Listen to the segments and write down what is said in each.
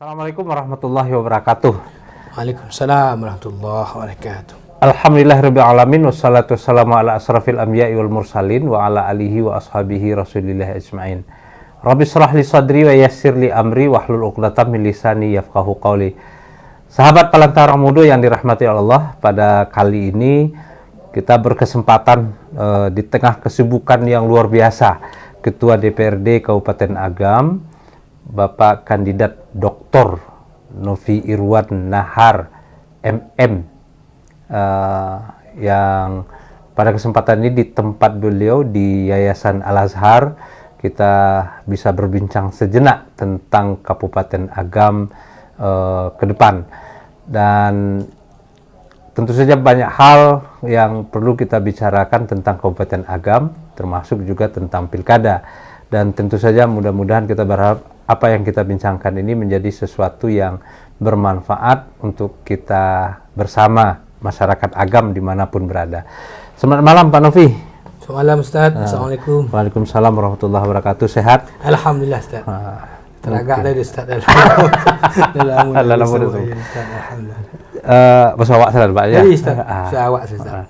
Assalamualaikum warahmatullahi wabarakatuh. Waalaikumsalam warahmatullahi wabarakatuh. Alhamdulillahirabbil alamin wassalatu wassalamu ala asrafil anbiya'i wal mursalin wa ala alihi wa ashabihi rasulillah ajmain. Rabbi shrah li sadri wa yassir li amri wahlul 'uqdatam min lisani yafqahu qawli. Sahabat Pelantara Muda yang dirahmati Allah, pada kali ini kita berkesempatan di tengah kesibukan yang luar biasa, Ketua DPRD Kabupaten Agam, Bapak Kandidat Dr. Novi Irwan Nahar MM, yang pada kesempatan ini di tempat beliau di Yayasan Al-Azhar kita bisa berbincang sejenak tentang Kabupaten Agam ke depan. Dan tentu saja banyak hal yang perlu kita bicarakan tentang Kabupaten Agam, termasuk juga tentang pilkada. Dan tentu saja mudah-mudahan kita berharap apa yang kita bincangkan ini menjadi sesuatu yang bermanfaat untuk kita bersama masyarakat Agam dimanapun berada. Selamat malam Pak Novi. Selamat malam Ustaz. Assalamualaikum. Waalaikumsalam warahmatullahi wabarakatuh. Sehat? Alhamdulillah Ustaz. Teragak dari Ustaz. Alhamdulillah. Bahasa awak salah Pak ya? Jadi Ustaz, bahasa awak Ustaz.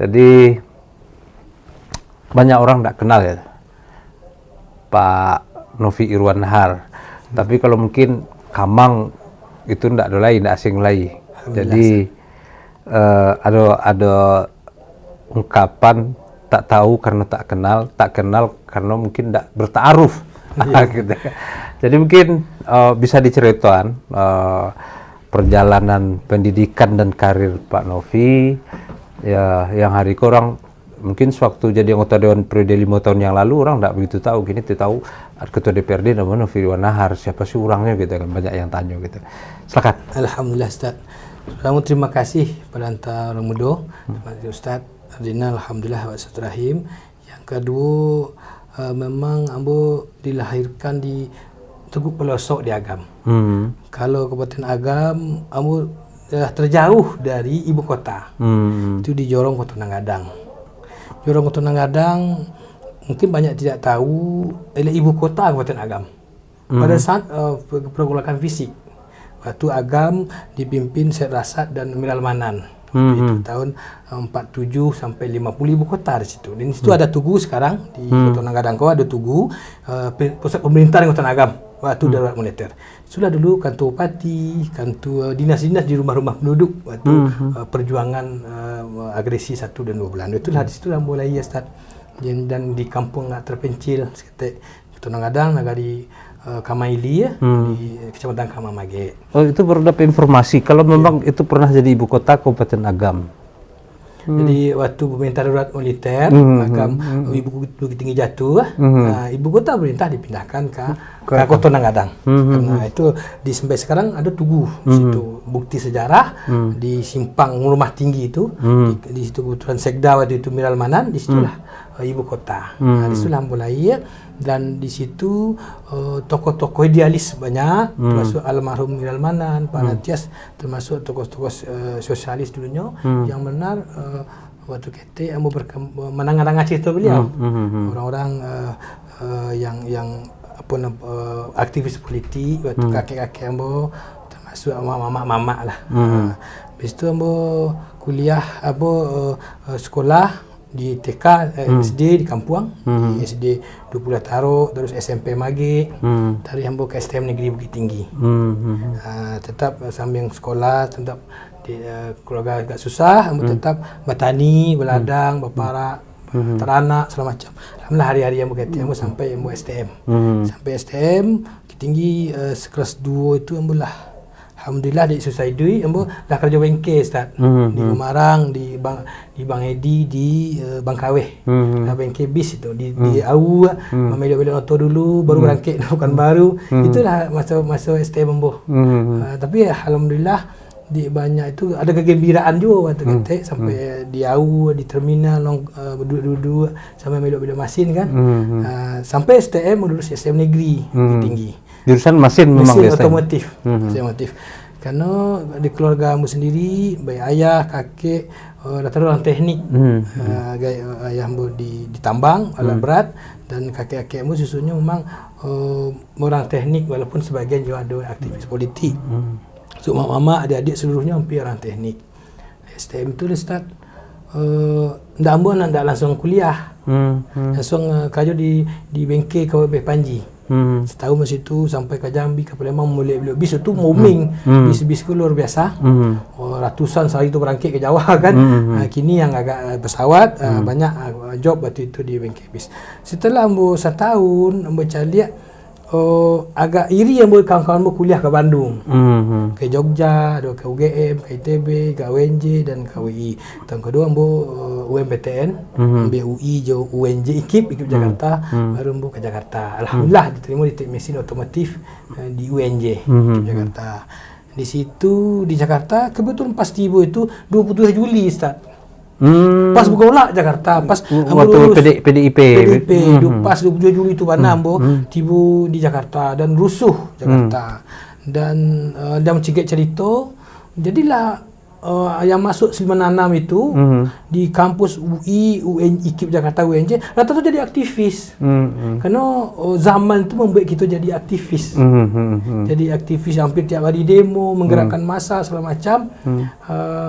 Jadi banyak orang tak kenal ya Pak Novi Irwan Nahar. Tapi kalau mungkin Kamang itu ndak ada lain, ndak asing lagi. Jadi ada ungkapan tak tahu karena tak kenal karena mungkin ndak bertaaruf. Gitu. Jadi mungkin bisa diceritakan perjalanan pendidikan dan karir Pak Novi ya, yang hari ke orang mungkin sewaktu jadi anggota Dewan periode 5 tahun yang lalu orang tidak begitu tahu. Kini tahu Ketua DPRD namanya Novi Irwan Nahar, siapa sih orangnya gitu kan, banyak yang tanya gitu. Silakan. Alhamdulillah Ustaz. Pertama terima kasih Pelantara Muda, terima kasih Ustaz Ardina, alhamdulillah wa rahim. Yang kedua, memang ambo dilahirkan di Teguk pelosok di Agam. Kalau Kabupaten Agam, ambo terjauh dari ibu kota. Itu di Jorong Kota Nanggadang. Jorong Kota Nanggadang mungkin banyak tidak tahu adalah ibu kota Kabupaten Agam. Pada saat pergolakan fisik, waktu Agam dipimpin Syed Rasad dan Miral Manan. Itu tahun 47 sampai 50 ibu kota di situ. Dan di situ ada tugu sekarang di Kota Nanggadang ada tugu pusat pemerintahan Kota Agam waktu darurat moneter. Sudah dulu kantor bupati, kantor dinas-dinas di rumah-rumah penduduk waktu perjuangan agresi 1 dan 2 Belanda. Itulah di situ dah mulai ya Ustaz. Dan di kampung terpencil sekitar Kota Nanggadang, negari Kamaili ya, di Kecamatan Kamamage. Oh, itu baru dapat informasi kalau memang itu pernah jadi ibu kota Kabupaten Agam. Jadi waktu pemerintah darurat militer, Agam ibu Bukit Tinggi jatuh, ibu kota pemerintah dipindahkan ke Kota Nanggadang. Karena itu sampai sekarang ada tugu di situ, bukti sejarah di simpang Rumah Tinggi itu, di situ kebetulan Sekda waktu itu Miral Manan, di situlah ibu kota. Di situlah mulai ya. Dan di situ tokoh-tokoh idealis banyak, termasuk almarhum Miral Manan, Pak Natias, termasuk tokoh-tokoh sosialis dulunya yang benar waktu kita menang-nang cerita beliau. Orang-orang yang aktivis politik waktu kakek-kakek ambo, termasuk mama-mama lah. Habis itu ambo kuliah sekolah di TK, SD di Kampuang, di SD 20 Taruk, terus SMP Mage, dari ambo ke STM Negeri Bukit Tinggi. Tetap sambil sekolah, tetap di keluarga agak susah, ambo tetap bertani, berladang, berparak, teranak, segala macam. Alhamdulillah hari-hari ambo ambo sampai ambo STM. Sampai STM Bukit Tinggi kelas 2 itu ambo lah. Alhamdulillah di Susaidui ambo dah kerja bengkel Ustaz. Di Gumarang, di Bang Edi di Bangkaweh. Dah bengkel bis itu di Au, memilih-milih auto dulu baru berangkat bukan baru. Itulah masa STM ambo. Tapi alhamdulillah di banyak itu ada kegembiraan juga waktu kita sampai di Au di terminal duduk sampai melok-melok mesin kan. Sampai STM lulus STM Negeri tinggi. Jurusan mesin memang biasanya. Otomotif. Otomotif. Karena di keluarga kamu sendiri, baik ayah, kakek, rata-rata orang teknik. Ayah ambo di tambang, alat berat, dan kakek-kakek ambo susunya memang orang teknik walaupun sebagian juga ada aktivis politik. So mak-mak, adik-adik seluruhnya hampir orang teknik. STM tu Ustaz, ndak ambo ndak langsung kuliah. Langsung kerja di bengkel KWB Panji. Setahun masa itu sampai ke Jambi, ke Palembang, mulai bis itu booming. Bis-bis itu luar biasa. Ratusan sehari itu berangkit ke Jawa kan. Kini yang agak pesawat, banyak job waktu itu di bengkel bis. Setelah ambo setahun, ambo cari agak iri ambo kawan-kawan ambo kuliah ke Bandung. Ke Jogja, ada ke UGM, ke ITB, ke UNJ dan ke UI. Tahun kedua ambo UMPTN, ambil UI jo UNJ IKIP Jakarta, baru ambo ke Jakarta. Alhamdulillah diterima di teknik mesin otomotif di UNJ Jakarta. Di situ di Jakarta kebetulan pas tiba itu 27 Juli Ustaz. Pas bergolak Jakarta, pas waktu PDIP. Pas 27 Juli itu mana ambo tiba di Jakarta dan rusuh Jakarta. Dan mencegah cerita, jadilah yang masuk 96 itu di kampus UI, IKIP Jakarta, UNJ, rata-rata jadi aktivis. Karena zaman itu membuat kita jadi aktivis. Jadi aktivis hampir tiap hari demo, menggerakkan massa segala macam.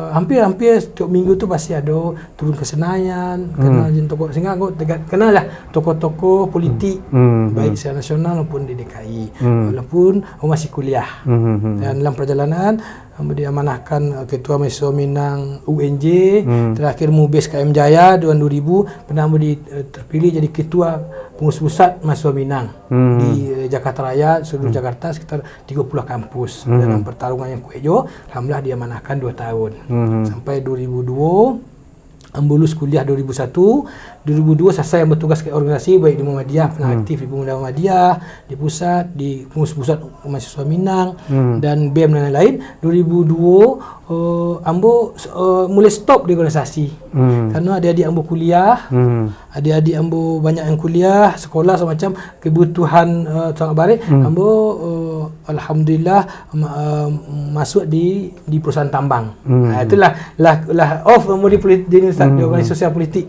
Hampir setiap minggu tu pasti ada turun ke Senayan, kenal tokoh, sehingga aku kenal lah tokoh-tokoh politik baik secara nasional maupun di DKI. Walaupun aku masih kuliah. Dan dalam perjalanan diamanahkan Ketua Mahasiswa Minang UNJ, terakhir Mubes KM Jaya tahun 2000, pernah terpilih jadi Ketua Pengurus Pusat Mahasiswa Minang di Jakarta Raya, seluruh Jakarta sekitar 30 kampus. Dalam pertarungan yang kuat jo, alhamdulillah diamanahkan 2 tahun. Sampai 2002 ambo lulus kuliah 2001, 2002 selesai bertugas ke organisasi baik di Muhammadiyah, pernah aktif di Pemuda Muhammadiyah, di pusat, di Pengurus Pusat Mahasiswa Minang dan BEM dan lain-lain. 2002 ambo mulai stop di organisasi. Karena adik-adik ambo kuliah, adik-adik ambo banyak yang kuliah, sekolah semacam kebutuhan sangat baik. Ambo alhamdulillah masuk di perusahaan tambang. Itulah off ambo di organisasi sosial politik.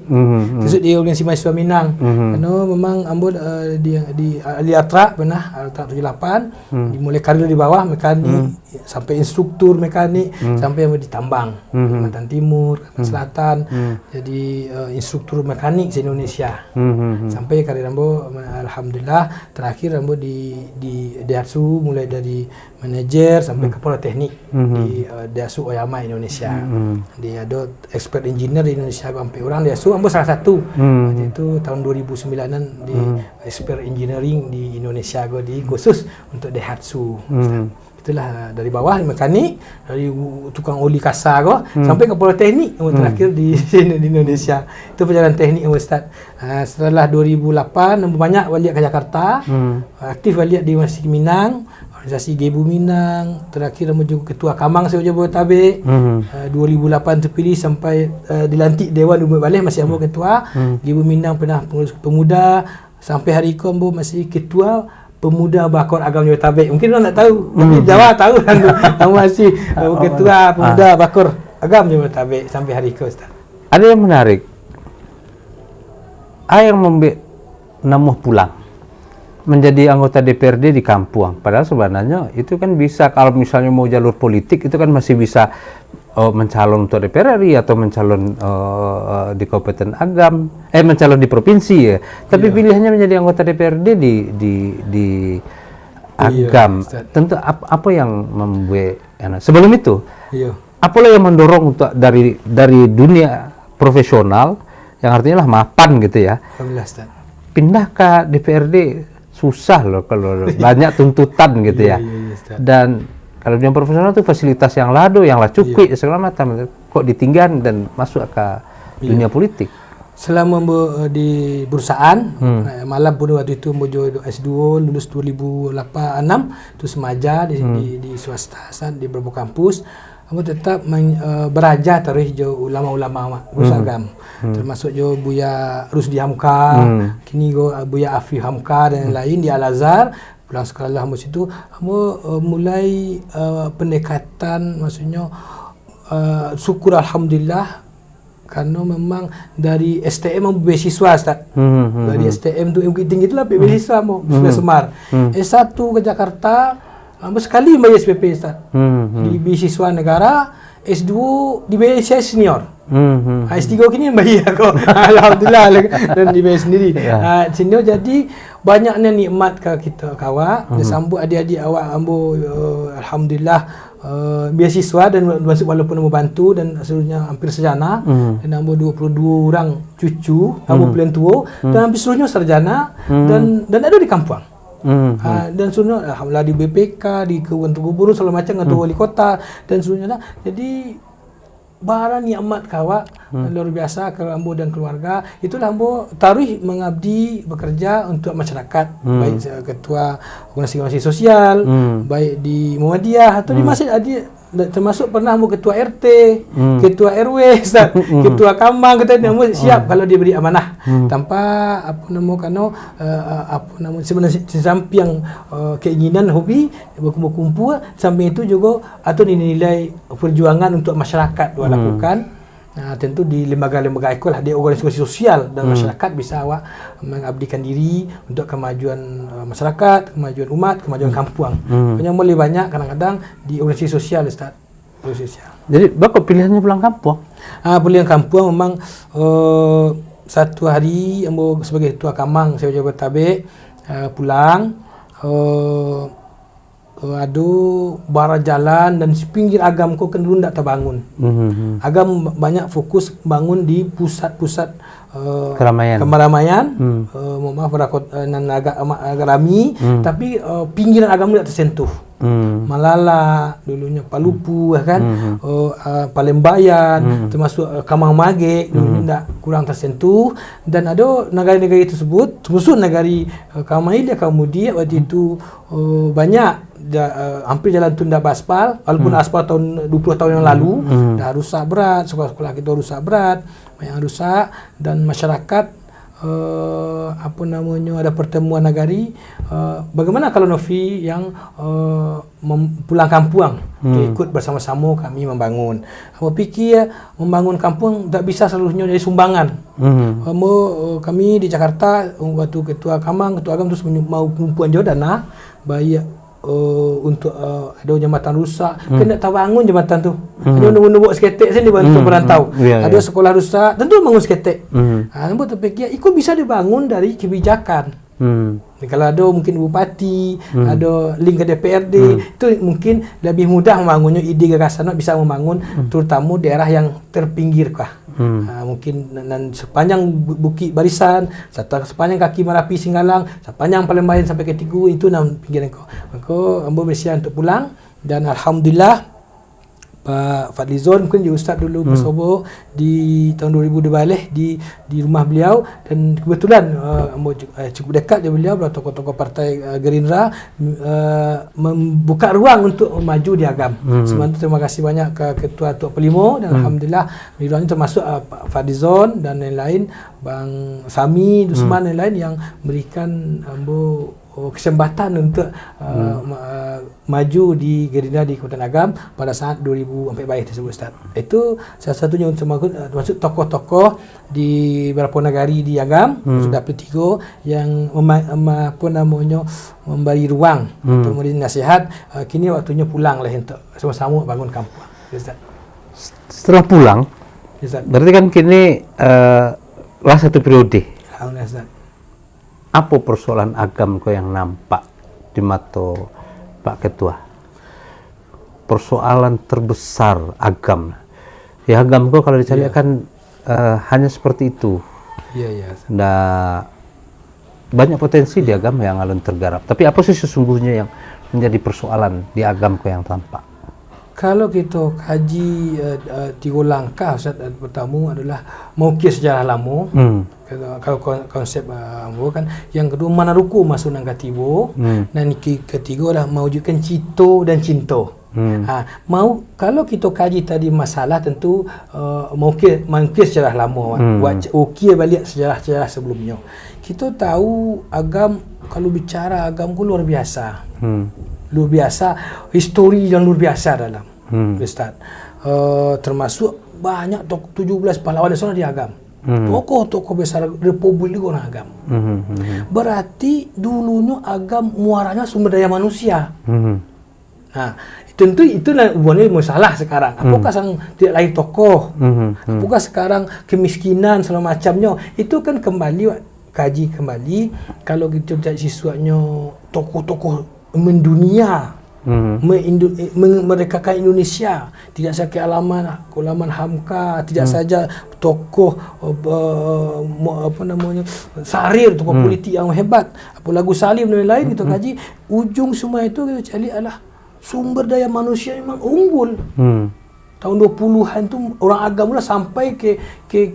Terus di organisasi mahasiswa Minang. Karena memang ambo di Aliatra pernah Aliatra 78 dimulai karir di bawah mekanik sampai instruktur mekanik sampai ambo di tambang Kalimantan Timur, Kalimantan Selatan. Jadi instruktur mekanik di Indonesia. Sampai karir ambo alhamdulillah terakhir ambo di Daihatsu mulai dari manajer sampai kepala teknik di Daihatsu Oyama Indonesia. Dia ada expert engineer di Indonesia sampai orang Daihatsu ambo salah satu. Waktu itu tahun 2009an di expert engineering di Indonesia go di khusus untuk Daihatsu. Itulah dari bawah mekanik, dari tukang oli kasar go sampai kepala teknik yang terakhir di Indonesia. Itu perjalanan teknik Ustaz. Setelah 2008 banyak balik ke Jakarta. Aktif balik di Universiti Minang, organisasi Gebu Minang, terakhir juga ketua Kamang Sewa Jabodetabek. 2008 terpilih sampai dilantik Dewan Umum Balik masih ambo ketua. Gebu Minang pernah pengurus pemuda sampai hari ini ambo masih ketua Pemuda Bakor Agam Jabodetabek. Mungkin orang tak tahu, tapi Jawa tahu kan. Kamu masih ketua Pemuda Bakor Agam Jabodetabek sampai hari ini Ustaz. Ada yang menarik. Yang membuat namuh pulang menjadi anggota DPRD di kampung. Padahal sebenarnya itu kan bisa, kalau misalnya mau jalur politik itu kan masih bisa mencalon untuk DPR RI atau mencalon di Kabupaten Agam, mencalon di provinsi ya. Tapi pilihannya menjadi anggota DPRD di Agam. Tentu apa yang membuat sebelum itu? Apalah yang mendorong untuk dari dunia profesional yang artinya lah mapan gitu ya. Pindah ke DPRD susah loh kalau banyak tuntutan gitu ya. Dan kalau dunia profesional itu fasilitas yang lado, yang lah cukui segala macam, kok ditinggal dan masuk ke dunia politik. Selama di perusahaan, malam pun waktu itu mojo S2 lulus 2006 itu semaja di swasta di beberapa kampus. Kamu tetap beraja terus jo ulama-ulama Agam, termasuk jo Buya Rusdi Hamka, kini go Buya Afi Hamka dan lain di Al Azhar. Pulang sekolah kamu situ, kamu mulai pendekatan, maksudnya syukur alhamdulillah Karena memang dari STM mau beasiswa Ustaz. Dari STM tu Bukit Tinggi itulah beasiswa mau Semar. S1 ke Jakarta sekali bayar SPP Ustaz. Di beasiswa negara, S2 di beasiswa senior. S3 kini bayar kok. Alhamdulillah dan dibayar sendiri. Senior jadi banyaknya nikmat ke kita kawan. Sambut adik-adik awak ambo alhamdulillah beasiswa dan walaupun membantu dan seluruhnya hampir sarjana dan ambo 22 orang cucu ambo paling tua dan hampir seluruhnya sarjana dan ada di kampung. Dan seluruhnya alhamdulillah di BPK, di Kementerian Gubernur segala macam atau wali kota dan seluruhnya. Jadi barang nikmat kawak luar biasa ke ambo dan keluarga. Itulah ambo taruh mengabdi bekerja untuk masyarakat, baik ketua organisasi sosial, baik di Muhammadiyah atau di masjid adik, termasuk pernah ambo ketua RT, ketua RW, ketua kamang, kita ambo siap kalau diberi amanah tanpa apa nama sebenarnya samping keinginan hobi berkumpul, samping itu juga atau nilai perjuangan untuk masyarakat lakukan. Nah, tentu di lembaga-lembaga ekol ada organisasi sosial dan masyarakat bisa awak mengabdikan diri untuk kemajuan masyarakat, kemajuan umat, kemajuan kampung. Yang boleh banyak kadang-kadang di organisasi sosial Ustaz. Sosial. Jadi bapak pilihannya pulang kampung? Pulang kampung memang satu hari ambo sebagai ketua kamang saya jabat tabik pulang bara jalan dan pinggir agam ko kendurun tak terbangun. Agam banyak fokus bangun di pusat-pusat keramaian. Maaf agak rami, tapi pinggiran agam tidak tersentuh. Malala dulunya Palupu kan, Palembayan, termasuk Kamang Mage dulunya tidak kurang tersentuh. Dan ada negara-negara tersebut, termasuk negari Kamailia Kamudi waktu itu banyak hampir jalan tu tidak beraspal, walaupun aspal tahun 20 tahun yang lalu dah rusak berat, sekolah-sekolah kita rusak berat, banyak rusak dan masyarakat ada pertemuan nagari. Bagaimana kalau Novi yang pulang kampung ikut bersama-sama kami membangun. Aku pikir membangun kampung tak bisa seluruhnya dari sumbangan. Kami di Jakarta waktu ketua kamang, ketua agam terus mau kumpulan juga dana bayar untuk ada jambatan rusak, kena tak bangun jambatan tu. Ada nombor seketek sini bantu perantau. Ada sekolah rusak, tentu bangun seketek. Nampak terfikir, ikut bisa dibangun dari kebijakan. Kalau ada mungkin bupati, ada link ke DPRD, itu mungkin lebih mudah membangunnya, ide gagasan bisa membangun, terutama daerah yang terpinggir kah. Mungkin dan sepanjang Bukit Barisan, sepanjang kaki Merapi Singgalang, sepanjang Palembayan sampai ke Tigu, itu enam pinggiran kau. Maka ambo bersiap untuk pulang dan alhamdulillah Pak Fadlizon mungkin dia ustaz dulu bersobo di tahun 2000 balik di rumah beliau dan kebetulan cukup dekat dengan beliau tokoh-tokoh partai Gerindra membuka ruang untuk maju di agam. Sebenarnya terima kasih banyak ke Ketua Tok Pelimo dan alhamdulillah di ruang termasuk Pak Fadlizon dan lain-lain, Bang Sami Dusman dan lain yang memberikan kesempatan untuk maju di Gerindra di Kabupaten Agam pada saat 2004 baik tersebut Ustaz. Itu salah satunya untuk termasuk tokoh-tokoh di beberapa negari di Agam sudah P3 yang memberi ruang untuk memberi nasihat. Kini waktunya pulang lah untuk sama-sama bangun kampung Ustaz. Setelah pulang Ustaz, berarti kan kini lah satu periode. Alhamdulillah Ustaz. Apa persoalan agam kau yang nampak di mata Pak Ketua? Persoalan terbesar agam. Ya agam kau kalau dicari kan hanya seperti itu. Iya. Nah, banyak potensi di agam yang alun tergarap. Tapi apa sih sesungguhnya yang menjadi persoalan di agam kau yang tampak? Kalau kita kaji 3 langkah Ustaz, pertama adalah mengukir sejarah lama. Kalau konsep kan yang kedua mana ruku masuk nang katibo, dan ketiga adalah mewujudkan cito dan cinto. Mau kalau kita kaji tadi masalah tentu mengukir sejarah lama, ukir balik sejarah sebelumnya. Kita tahu agam, kalau bicara agam luar biasa. Luar biasa, histori yang luar biasa dalam Ustaz. Termasuk banyak 17 pahlawan nasional di Agam. Tokoh-tokoh besar Republik itu orang Agam. Berarti dulunya Agam muaranya sumber daya manusia. Nah, tentu itulah hubungannya masalah sekarang. Apakah sang tidak lagi tokoh? Apakah sekarang kemiskinan segala macamnya? Itu kan kembali kaji kembali kalau kita cari siswanya tokoh-tokoh mendunia. Memerdekakan Indonesia, tidak saja Alaman Hamka, tidak saja tokoh Sarir, tokoh politik yang hebat, apa Lagu Salim dan lain-lain kita kaji, ujung semua itu kita cari adalah sumber daya manusia memang unggul. Tahun 20-an tu orang Agam lah sampai ke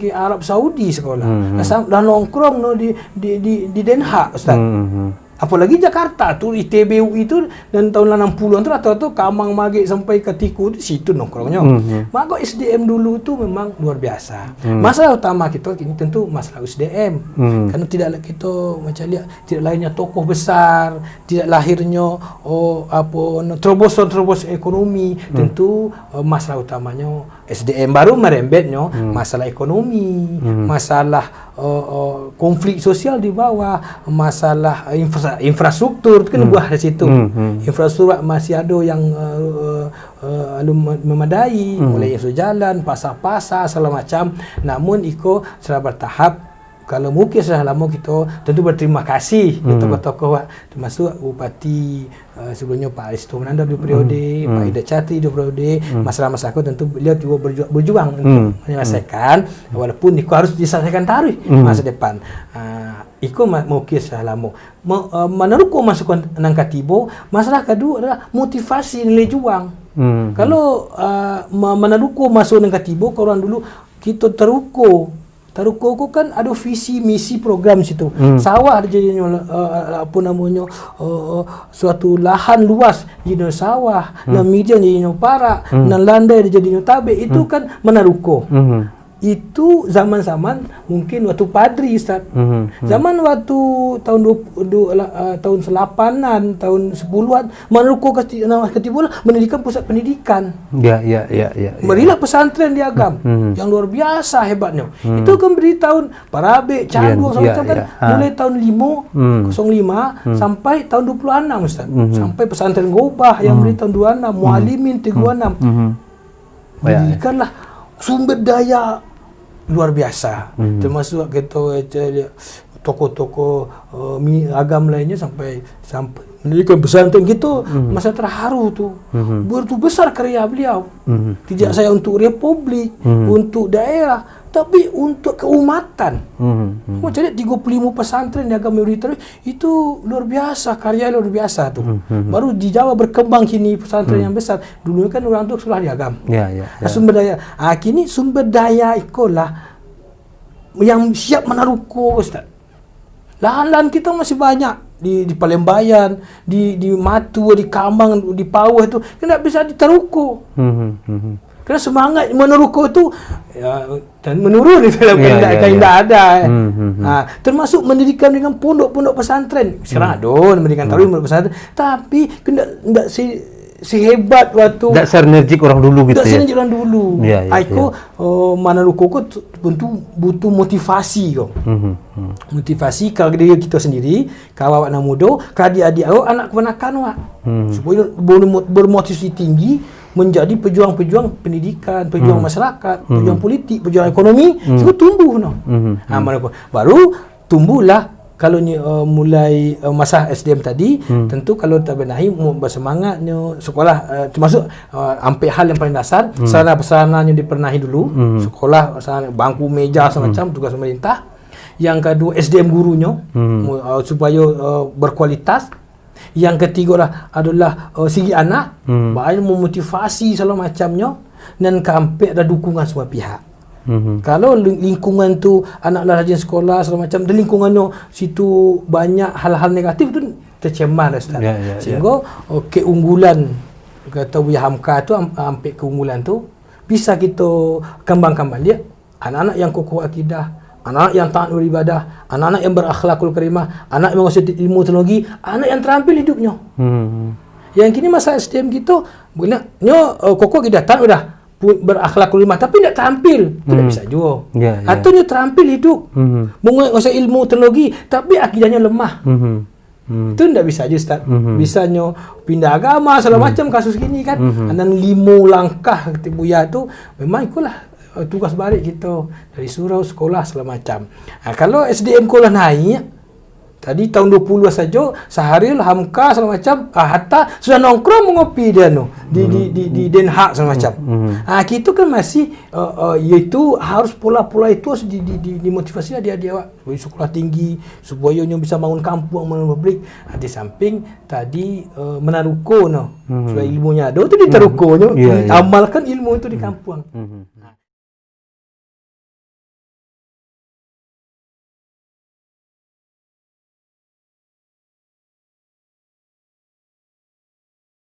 Arab Saudi sekolah. Dah nongkrong di Den Haag, Ustaz. Apalagi Jakarta tu, ITB UI tu, dan tahun 60-an tu rata-rata Kamang Magik sampai ke Tiku di situ nongkrongnya. Maka SDM dulu tu memang luar biasa. Masalah utama kita kini tentu masalah SDM. Karena tidak kita macam lihat tidak lahirnya tokoh besar, tidak lahirnya terobosan ekonomi. Tentu masalah utamanya SDM, baru merembetnya masalah ekonomi, masalah konflik sosial di bawah, masalah infrastruktur kan buah dari situ. Infrastruktur masih ada yang memadai, mulai isu jalan, pasar-pasar segala macam. Namun iko secara bertahap. Kalau mungkin sudah lama kita tentu berterima kasih tokoh-tokoh termasuk Bupati sebelumnya Pak Aristo Menanda 2 periode, Pak Ida Chatri 2 periode, masalah-masalah tentu beliau juga berjuang untuk menyelesaikan, walaupun itu harus diselesaikan tarikh masa depan. Iko mungkin sudah lama. Menaruhku masuk nangka tibo, masalah kedua adalah motivasi nilai juang. Kalau menaruhku masuk nangka tibo, kalau orang dulu kita teruko kan ada visi misi program situ. Sawah jadinya suatu lahan luas jadinya sawah, dan media jadinya parak, dan landai jadinya tabe. Itu kan menaruko. Itu zaman-zaman mungkin waktu Padri, Ustaz. Zaman waktu tahun 8-an, tahun 10-an, Maluku Ketibola mendirikan pusat pendidikan. Ya. Berilah pesantren di Agam yang luar biasa hebatnya. Itu kan beri tahun Parabe, Candu, mulai tahun 05 sampai tahun 26, Ustaz. Sampai pesantren Gobah yang beri tahun 26, Mualimin 36. Mendirikanlah sumber daya luar biasa, termasuk kita tokoh-tokoh agam lainnya sampai mendirikan pesantren gitu. Masa terharu tu, begitu besar karya beliau. Tidak saya untuk republik, untuk daerah, tapi untuk keumatan. Macam ni 35 pesantren di agama minoritas itu luar biasa, karya luar biasa tu. Baru di Jawa berkembang kini pesantren yang besar. Dulu kan orang tu sekolah di agam. Sumber daya. Kini sumber daya ikolah yang siap menaruhku, Ustaz. Lahan-lahan kita masih banyak di Palembayan, di Matu, di Kamang, di Pawah itu kena bisa ditaruhku. Karena semangat meneruko itu dan menurun itu tidak ada. Termasuk mendirikan dengan pondok-pondok pesantren. Sekarang ada mendirikan pondok pesantren, tapi tidak sehebat waktu. Tidak sinergik orang dulu gitu. Tidak sinergik orang dulu. Meneruko itu butuh motivasi kau. Motivasi kalau diri kita sendiri, kalau awak nak muda, kalau adik-adik awak, anak keponakan awak, supaya bermotivasi tinggi menjadi pejuang-pejuang pendidikan, pejuang masyarakat, pejuang politik, pejuang ekonomi, semua tumbuh. Baru tumbuhlah. Kalau mulai masa SDM tadi, tentu kalau terbenahi bersemangatnya sekolah, termasuk hampir hal yang paling dasar, sarana-sarana yang dipernahi dulu, sekolah, bangku, meja, semacam tugas pemerintah. Yang kedua SDM gurunya, supaya berkualitas. Yang ketiga adalah segi anak, banyak memotivasi segala macamnya, dan hampir ada dukungan semua pihak. Kalau lingkungan tu anak rajin sekolah segala macam, dan lingkungannya situ banyak hal-hal negatif tu tercemar, Ustaz. Sehingga keunggulan kata Buya Hamka tu, hampir keunggulan tu bisa kita kembangkan dia. Anak-anak yang kokoh akidah, anak-anak yang taat beribadah, anak-anak yang berakhlakul karimah, anak yang menguasai ilmu teknologi, anak yang terampil hidupnya. Yang kini masa SDM kita, kokoh akidah taat udah berakhlakul limah tapi tidak terampil, itu tidak bisa juga. Atau dia terampil hidup, menguasai ilmu teknologi tapi akidahnya lemah. Itu tidak bisa aja Ustaz. Bisanya pindah agama segala macam kasus gini kan. Dan 5 langkah Buya itu memang itulah tugas balik kita dari surau sekolah segala macam. Kalau SDM sekolah naik tadi tahun 20 saja sehari lah Hamka segala macam, hatta sudah nongkrong mengopi dia di Den Haag segala macam. Kita kan masih yaitu harus pola-pola itu harus dimotivasi dia supaya sekolah tinggi, supaya bisa bangun kampung, bangun pabrik. Di samping tadi menaruko supaya ilmunya ada itu ditaruko, amalkan ilmu itu di kampung.